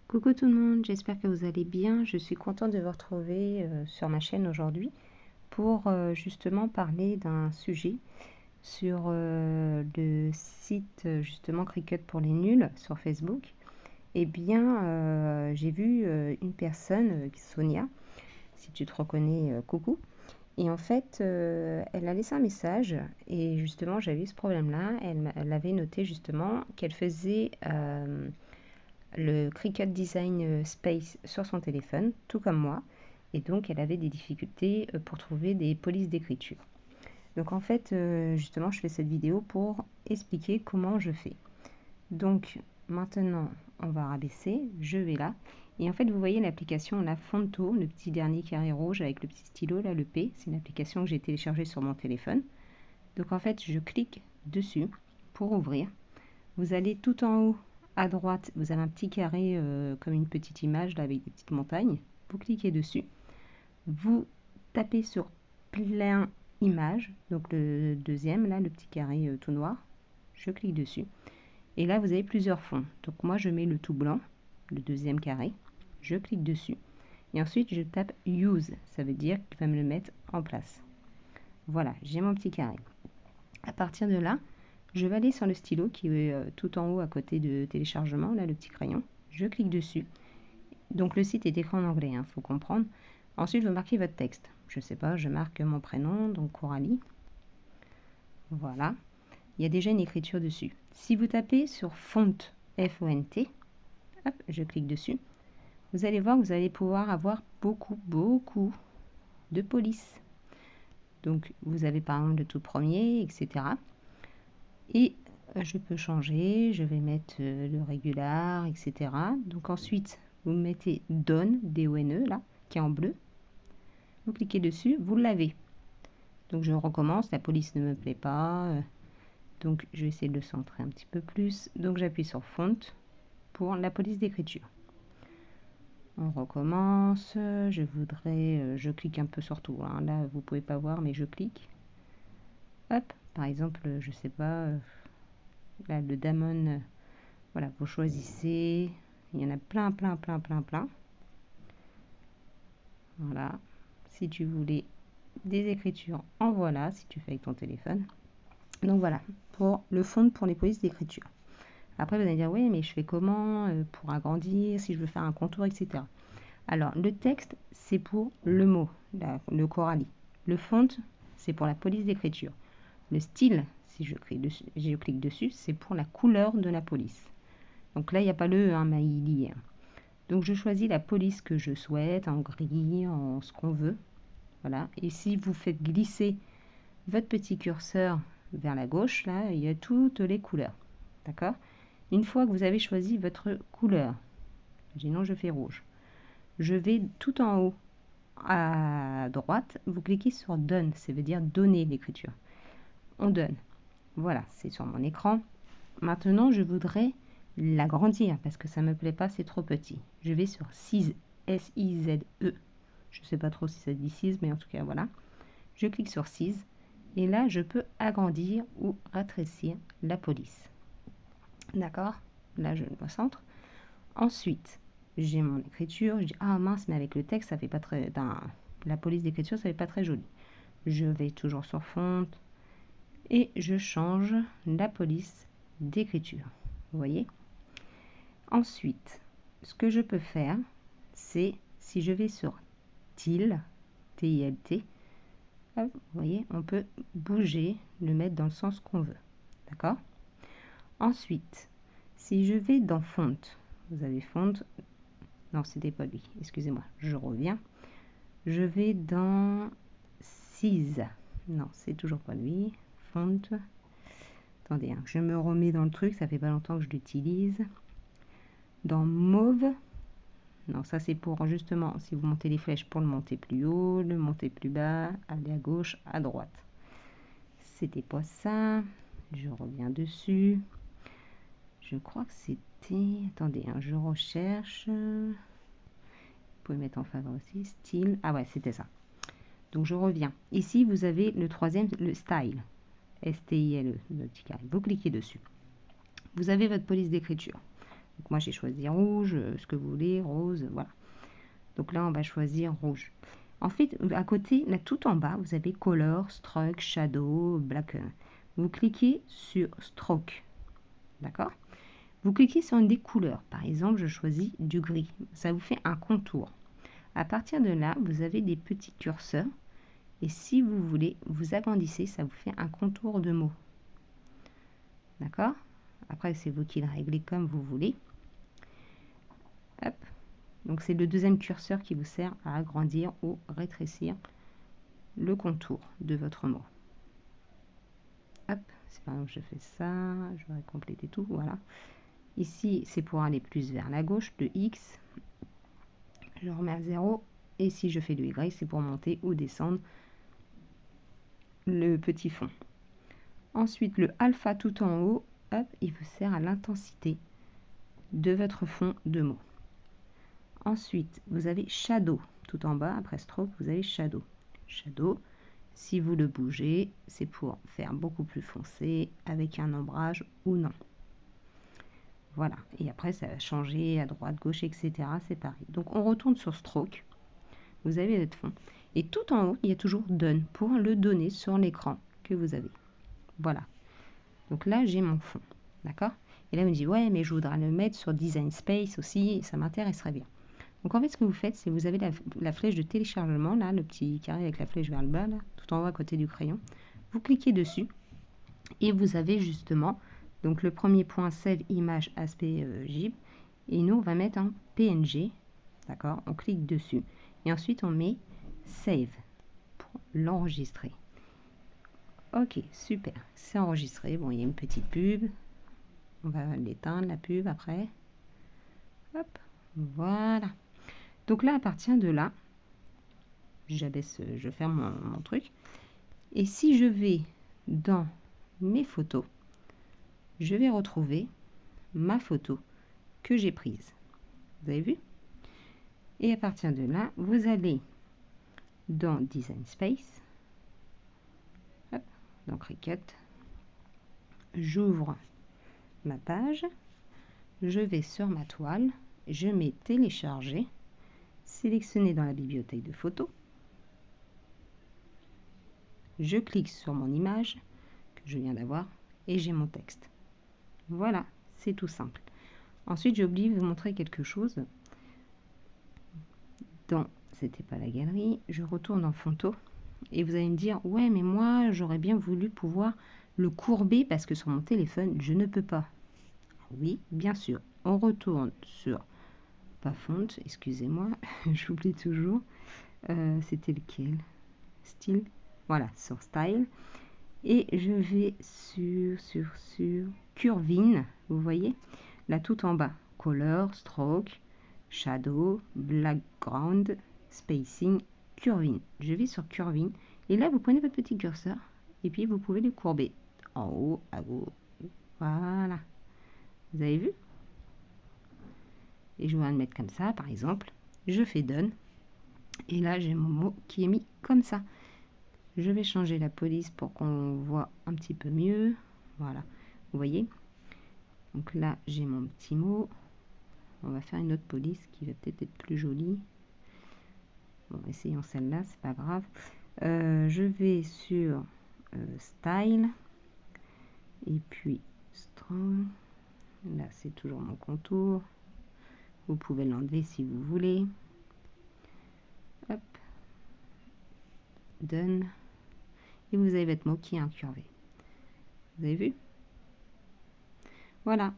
Coucou tout le monde, j'espère que vous allez bien. Je suis contente de vous retrouver sur ma chaîne aujourd'hui pour justement parler d'un sujet sur le site justement Cricut pour les nuls sur Facebook. Eh bien, j'ai vu une personne, Sonia, si tu te reconnais, coucou. Et en fait, elle a laissé un message et justement, j'avais eu ce problème-là. Elle avait noté justement qu'elle faisait le Cricut Design Space sur son téléphone, tout comme moi, et donc elle avait des difficultés pour trouver des polices d'écriture. Donc en fait, justement, je fais cette vidéo pour expliquer comment je fais. Donc maintenant, on va rabaisser, je vais là, et en fait, vous voyez l'application, la Fonto, le petit dernier carré rouge avec le petit stylo, là, le P, c'est une application que j'ai téléchargée sur mon téléphone. Donc en fait, je clique dessus pour ouvrir. Vous allez tout en haut à droite, vous avez un petit carré comme une petite image là avec des petites montagnes. Vous cliquez dessus. Vous tapez sur plein image, donc le deuxième là, le petit carré tout noir. Je clique dessus. Et là, vous avez plusieurs fonds. Donc moi, je mets le tout blanc, le deuxième carré. Je clique dessus. Et ensuite, je tape Use. Ça veut dire qu'il va me le mettre en place. Voilà, j'ai mon petit carré. À partir de là, je vais aller sur le stylo qui est tout en haut à côté de téléchargement, là le petit crayon. Je clique dessus. Donc le site est écrit en anglais, il faut comprendre. Ensuite, vous marquez votre texte. Je ne sais pas, je marque mon prénom, donc Coralie. Voilà. Il y a déjà une écriture dessus. Si vous tapez sur Font, F-O-N-T, hop, je clique dessus. Vous allez voir que vous allez pouvoir avoir beaucoup de polices. Donc vous avez par exemple le tout premier, etc. Et je peux changer, je vais mettre le régular, etc. Donc ensuite, vous mettez Done, D-O-N-E, là, qui est en bleu. Vous cliquez dessus, vous l'avez. Donc je recommence, la police ne me plaît pas. Donc je vais essayer de le centrer un petit peu plus. Donc j'appuie sur Font pour la police d'écriture. On recommence, je clique un peu sur tout. Hein. Là, vous pouvez pas voir, mais je clique. Hop, par exemple, je sais pas... Là, le Damon, voilà, vous choisissez. Il y en a plein. Voilà. Si tu voulais des écritures, en voilà, si tu fais avec ton téléphone. Donc voilà, pour le fond pour les polices d'écriture. Après, vous allez dire, oui, mais je fais comment pour agrandir, si je veux faire un contour, etc. Alors, le texte, c'est pour le mot, le Coralie. Le font, c'est pour la police d'écriture. Le style, si je clique dessus, c'est pour la couleur de la police. Donc là, il n'y a pas le E, mais il y est. Donc je choisis la police que je souhaite, en gris, en ce qu'on veut. Voilà. Et si vous faites glisser votre petit curseur vers la gauche, là, il y a toutes les couleurs. D'accord? Une fois que vous avez choisi votre couleur, imaginons je fais rouge, je vais tout en haut à droite, vous cliquez sur Donne, ça veut dire donner l'écriture. On donne. Voilà, c'est sur mon écran. Maintenant, je voudrais l'agrandir parce que ça me plaît pas, c'est trop petit. Je vais sur Size, S-I-Z-E. Je sais pas trop si ça dit Size, mais en tout cas, voilà. Je clique sur Size et là, je peux agrandir ou rétrécir la police. D'accord? Là, je me centre. Ensuite, j'ai mon écriture. Je dis, ah mince, mais avec le texte, ça fait pas très... la police d'écriture, ça fait pas très joli. Je vais toujours sur Font et je change la police d'écriture. Vous voyez? Ensuite, ce que je peux faire, c'est si je vais sur TIL, T-I-L-T, vous voyez, on peut bouger, le mettre dans le sens qu'on veut. D'accord? Ensuite, si je vais dans Font, vous avez Font, non, c'était pas lui, excusez-moi, je reviens. Je vais dans Size, non, c'est toujours pas lui, Font. Attendez, hein, je me remets dans le truc, ça fait pas longtemps que je l'utilise. Dans Mauve, non, ça c'est pour justement, si vous montez les flèches pour le monter plus haut, le monter plus bas, aller à gauche, à droite. C'était pas ça. Je reviens dessus. Je crois que c'était... Attendez, hein, je recherche. Vous pouvez mettre en faveur aussi. Style. Ah ouais, c'était ça. Donc je reviens. Ici, vous avez le troisième, le Style. S-T-I-L-E, le petit carré. Vous cliquez dessus. Vous avez votre police d'écriture. Donc moi j'ai choisi rouge, ce que vous voulez, rose, voilà. Donc là on va choisir rouge. En fait, à côté, là tout en bas, vous avez Color, Stroke, Shadow, Black. Vous cliquez sur Stroke, d'accord? Vous cliquez sur une des couleurs. Par exemple, je choisis du gris. Ça vous fait un contour. À partir de là, vous avez des petits curseurs. Et si vous voulez, vous agrandissez, ça vous fait un contour de mots. D'accord? Après, c'est vous qui le réglez comme vous voulez. Hop. Donc, c'est le deuxième curseur qui vous sert à agrandir ou rétrécir le contour de votre mot. Hop. Si par exemple je fais ça, je vais compléter tout. Voilà. Ici, c'est pour aller plus vers la gauche, le X. Je remets à 0. Et si je fais le Y, c'est pour monter ou descendre le petit fond. Ensuite, le alpha tout en haut, hop, il vous sert à l'intensité de votre fond de mots. Ensuite, vous avez shadow tout en bas. Après stroke, vous avez shadow. Shadow, si vous le bougez, c'est pour faire beaucoup plus foncé avec un ombrage ou non. Voilà. Et après, ça va changer à droite, gauche, etc. C'est pareil. Donc, on retourne sur stroke. Vous avez votre fond. Et tout en haut, il y a toujours done pour le donner sur l'écran que vous avez. Voilà. Donc là, j'ai mon fond. D'accord? Et là, on me dit, ouais, mais je voudrais le mettre sur Design Space aussi. Ça m'intéresserait bien. Donc en fait, ce que vous faites, c'est vous avez la flèche de téléchargement, là, le petit carré avec la flèche vers le bas, là, tout en haut à côté du crayon. Vous cliquez dessus et vous avez justement, donc le premier point, Save Image Aspect GIB. Et nous, on va mettre un PNG. D'accord? On clique dessus. Et ensuite, on met Save pour l'enregistrer. Ok, super. C'est enregistré. Bon, il y a une petite pub. On va l'éteindre, la pub, après. Hop, voilà. Donc là, à partir de là, j'abaisse, je ferme mon truc. Et si je vais dans mes photos, je vais retrouver ma photo que j'ai prise. Vous avez vu? Et à partir de là, vous allez dans Design Space. Hop, dans Cricut. J'ouvre ma page. Je vais sur ma toile. Je mets télécharger. Sélectionner dans la bibliothèque de photos. Je clique sur mon image que je viens d'avoir et j'ai mon texte. Voilà, c'est tout simple. Ensuite, j'ai oublié de vous montrer quelque chose. C'était pas la galerie, je retourne en photo et vous allez me dire, ouais, mais moi, j'aurais bien voulu pouvoir le courber parce que sur mon téléphone, je ne peux pas. Oui, bien sûr. On retourne sur, pas font, excusez-moi, j'oublie toujours. C'était lequel? Style. Voilà, sur Style. Et je vais sur Curvin, vous voyez, là tout en bas, Color, Stroke, Shadow, Background, Spacing, Curvin. Je vais sur Curvin, et là vous prenez votre petit curseur, et puis vous pouvez le courber en haut, à gauche, voilà. Vous avez vu? Et je vais le mettre comme ça, par exemple. Je fais Done, et là j'ai mon mot qui est mis comme ça. Je vais changer la police pour qu'on voit un petit peu mieux. Voilà, vous voyez. Donc là, j'ai mon petit mot. On va faire une autre police qui va peut-être être plus jolie. Bon, essayons celle-là, c'est pas grave. Je vais sur Style. Et puis Strong. Là, c'est toujours mon contour. Vous pouvez l'enlever si vous voulez. Hop. Done. Et vous avez votre mot qui est incurvé. Vous avez vu? Voilà.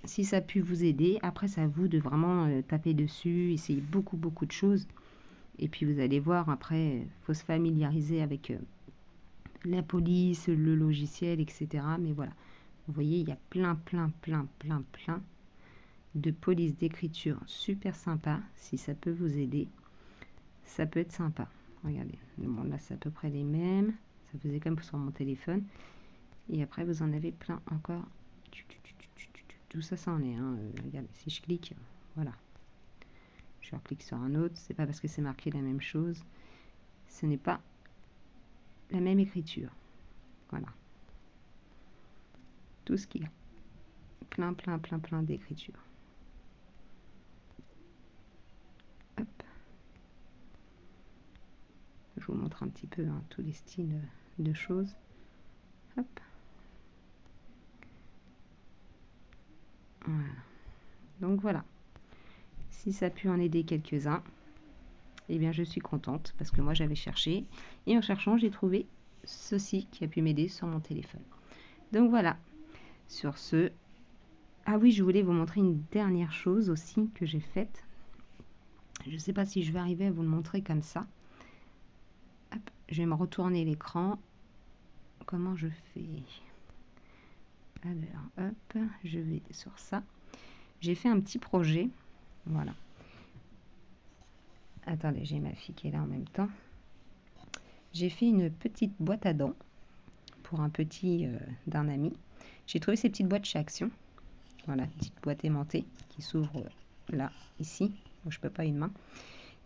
Si ça a pu vous aider, après c'est à vous de vraiment taper dessus, essayer beaucoup de choses. Et puis vous allez voir, après, il faut se familiariser avec la police, le logiciel, etc. Mais voilà, vous voyez, il y a plein de polices d'écriture super sympa. Si ça peut vous aider, ça peut être sympa. Regardez, bon là c'est à peu près les mêmes. Ça faisait comme sur mon téléphone. Et après vous en avez plein encore. Tout ça, ça en est. Regardez, si je clique, voilà. Je reclique sur un autre. C'est pas parce que c'est marqué la même chose. Ce n'est pas la même écriture. Voilà. Tout ce qu'il y a. Plein d'écritures. je vous montre un petit peu hein, tous les styles de choses. Hop. Voilà. Donc voilà. Si ça a pu en aider quelques-uns, eh bien je suis contente parce que moi j'avais cherché et en cherchant j'ai trouvé ceci qui a pu m'aider sur mon téléphone. Donc voilà. Sur ce, ah oui, je voulais vous montrer une dernière chose aussi que j'ai faite. Je ne sais pas si je vais arriver à vous le montrer comme ça. Hop, je vais me retourner l'écran. Comment je fais? Alors, hop, je vais sur ça. J'ai fait un petit projet. Voilà. Attendez, j'ai ma fille qui est là en même temps. J'ai fait une petite boîte à dents pour un petit d'un ami. J'ai trouvé ces petites boîtes chez Action. Voilà, petite boîte aimantée qui s'ouvre là, ici. Je peux pas une main.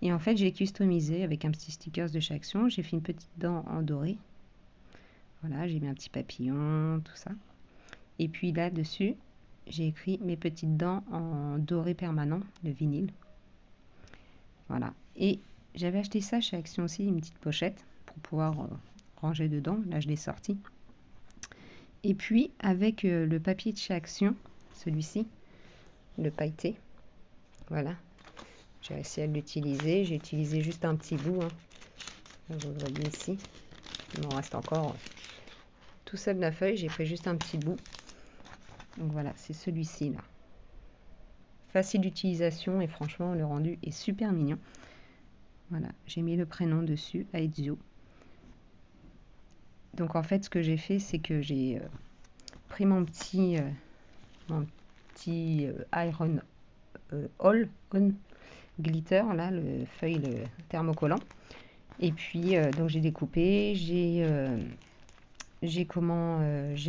Et en fait, j'ai customisé avec un petit sticker de chez Action. J'ai fait une petite dent en doré. Voilà, j'ai mis un petit papillon, tout ça. Et puis là-dessus, j'ai écrit mes petites dents en doré permanent, de vinyle. Voilà. Et j'avais acheté ça chez Action aussi, une petite pochette pour pouvoir ranger dedans. Là, je l'ai sorti. Et puis, avec le papier de chez Action, celui-ci, le pailleté, voilà. J'ai réussi à l'utiliser. J'ai utilisé juste un petit bout. Hein. Vous le voyez ici. Il m'en reste encore tout seul de la feuille. J'ai pris juste un petit bout. Donc voilà, c'est celui-ci là. Facile d'utilisation et franchement, le rendu est super mignon. Voilà, j'ai mis le prénom dessus, Aizio. Donc en fait, ce que j'ai fait, c'est que j'ai pris mon petit Iron All On Glitter, là, le feuille, le thermocollant. Et puis, donc j'ai découpé, j'ai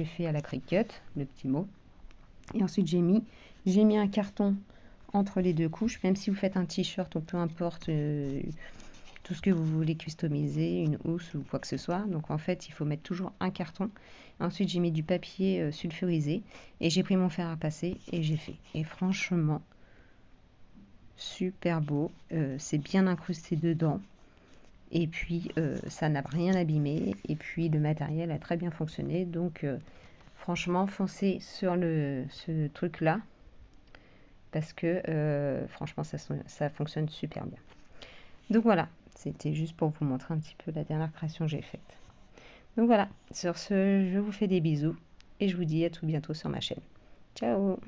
fait à la Cricut, le petit mot. Et ensuite, j'ai mis un carton entre les deux couches, même si vous faites un t-shirt ou peu importe, tout ce que vous voulez customiser, une housse ou quoi que ce soit. Donc en fait, il faut mettre toujours un carton. Ensuite, j'ai mis du papier sulfurisé et j'ai pris mon fer à passer et j'ai fait. Et franchement, super beau. C'est bien incrusté dedans. Et puis, ça n'a rien abîmé. Et puis, le matériel a très bien fonctionné. Donc, franchement, foncez sur ce truc-là. Parce que, franchement, ça fonctionne super bien. Donc, voilà. C'était juste pour vous montrer un petit peu la dernière création que j'ai faite. Donc, voilà. Sur ce, je vous fais des bisous. Et je vous dis à tout bientôt sur ma chaîne. Ciao!